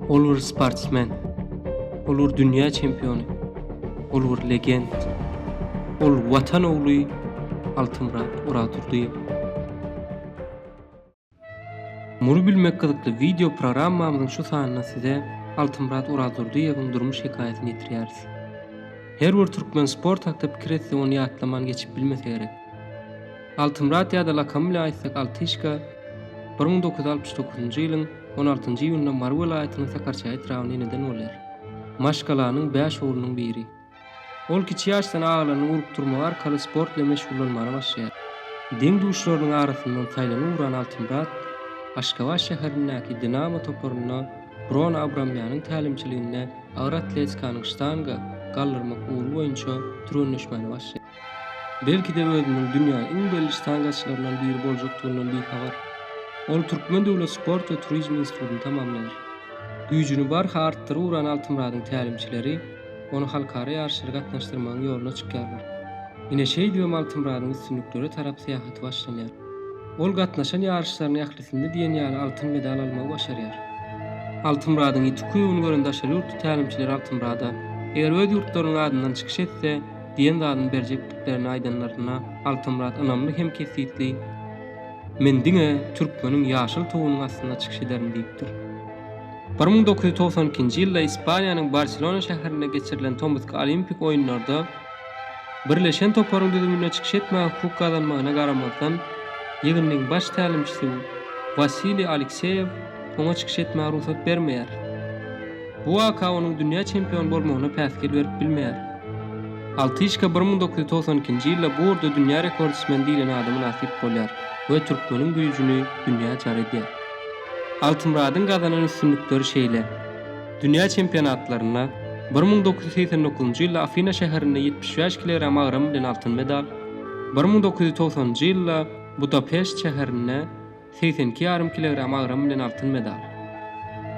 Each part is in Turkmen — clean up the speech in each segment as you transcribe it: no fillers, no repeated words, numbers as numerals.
Olur sportsmen, olur dünya çempionu, olur legend, ol watan ogly Altymrat Oraturdy. Muny bilmek gyzykly video programmamyzyň şu sanyna size Altymrat Oraturdyň durmuş hekaýasyny ýetirýäris. Her bir türkmen sport hakda pikir etse onu ýatlaman geçip bilmese gerek. Altymrat ýa-da lakamy bilen aýtsak Altyşka 1969-njy ýylyň 16-njy iýunynda Mar welaýatynyň Sakarçay trawyny ýeniden bolýar. Maşgalanyň 5 oglunyň biri. Ol kiçi ýaşdan agalaryny urup durmak arkaly sport bilen meşgullanmana başlaýar. Deň duşlarynyň arasyndan saýlanyp uran Altymrat Aşgabat şäherindäki Dinamo toparyna Bron Abramyanyň tälimçiliginde agyr atletikanyň ştanga gallyrmak uğru boýunça türenleşmeni başlaýar. Belki de özüniň dünýäniň iň belli ştangaçylaryndan biri boljakdygyny bihabar. Ol Türkmen Döwlet Sport we Turizm Institutyny tamamlaýar. Güýjüni barha artdyryp uran Altymratyň tälimçileri onu halkara ýarşlara gatnaşdyrmagyň ýoluna çykýarlar. Ine şeý diýip Altymratyň üstünlikleri tarap syýahaty başlanýar. Ol gatnaşan ýarşlaryň ýaklysynda diýen ýaly altyn medal almagy başarýar. Altymratyň ýetikuýuny gören daşary ýurt tälimçileri Altymrada eger öz ýurtlarynyň adyndan çykyş etse diýen zadyny berjekliklerini aýdanlaryna Altymrat anamly hem kesitli men diňe türkmeniň ýaşyl togunyň astynda çykyş ederim diýipdir. 1992-nji ýylda Ispaniýanyň Barcelona şäherinde geçirilen Tomsk Olimpik oýunlarda birleşen toparyň düzümine çykyş etmäge hukuk kazanmagyna garamazdan ýygynyň baş tälimçisi Vasily Alekseyew oňa çykyş etmäge ruhsat bermeýär. Bu waka onuň dünýä çempion bolmagyna päsgel berip bilmeýär. Altyşka 1992-nji ýylda bu urda dünýä rekordsmen diýilen adamy nasip bolýar we türkmeniň güýjüni dünýä jar edýär. Altymratyň gazanan üstünlikleri şeýle. Dünýä çempionatlaryna 1989-njy ýylda Afina şäherinde 75 kg agram bilen altyn medal, 1990-njy ýylda Budapeşt şäherinde 82,5 kg agram bilen altyn medal,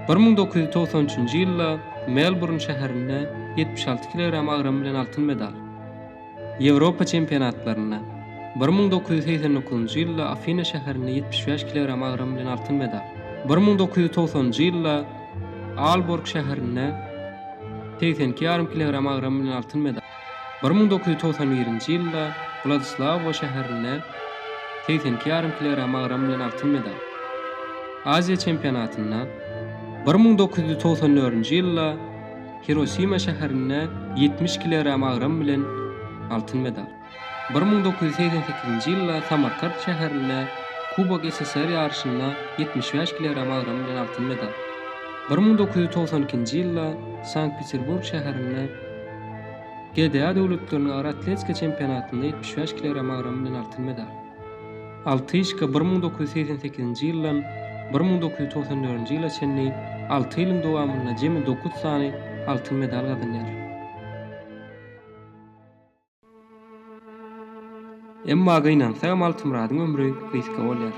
1993-njy ýylda Melbourne şäherinde 76 kg agram bilen altyn medal. Ýewropa çempionatlaryna 1989-njy ýylda Afina şäherinde 75 kg agram bilen altyn medal, 1990-njy ýylda Aalborg şäherinde 82,5 kg agram bilen altyn medal, 1991-nji ýylda Władysławow şäherinde 82,5 kg agram bilen altyn medal. Aziýa çempionatyna 1994-nji ýylda Hiroşima şäherinde 70 kg agram bilen altyn medal, 1988-nji ýylda Samarkand şäherinde Kubok SSR ýarşynda 75 kg agram bilen altyn medal, 1992-nji ýylda Sankt-Peterburg şäherinde GDA döwletleriniň agyr atletika çempionatynda 75 kg agram bilen altyn medal. Altyşka 1988-nji ýyldan 1994-nji ýyla çenli 6 ýylyň dowamynda jemi 9 sany altyn medal gazanýar. Emma gynansa Altymratyň ömrü gysga bolýar.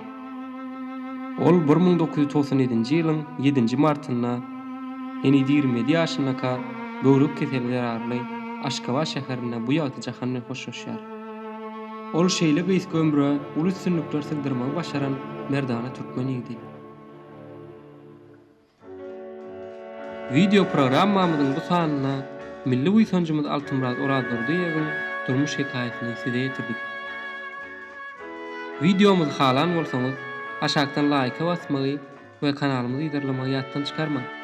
Ol 1997-nji ýylyň 7-nji martynda eni 27 ýaşynda böwrek keseli zararly Aşgabat şäherinde bu ýagty jahanyny hoşlaşýar. Ol şeýle gysga ömrü ulus üstünlikler sygdyrmagy başaran merdana türkmen idi. Video programmamyzyň bu sanyna milli uýsancymyz Altymrat Oraturdyň durmuş hekaýasyny size ýetirdik. Videomuzy halan bolsaňyz aşagdan like basmagy we kanalymyzy ýerlemagy ýatdan çykarmaň.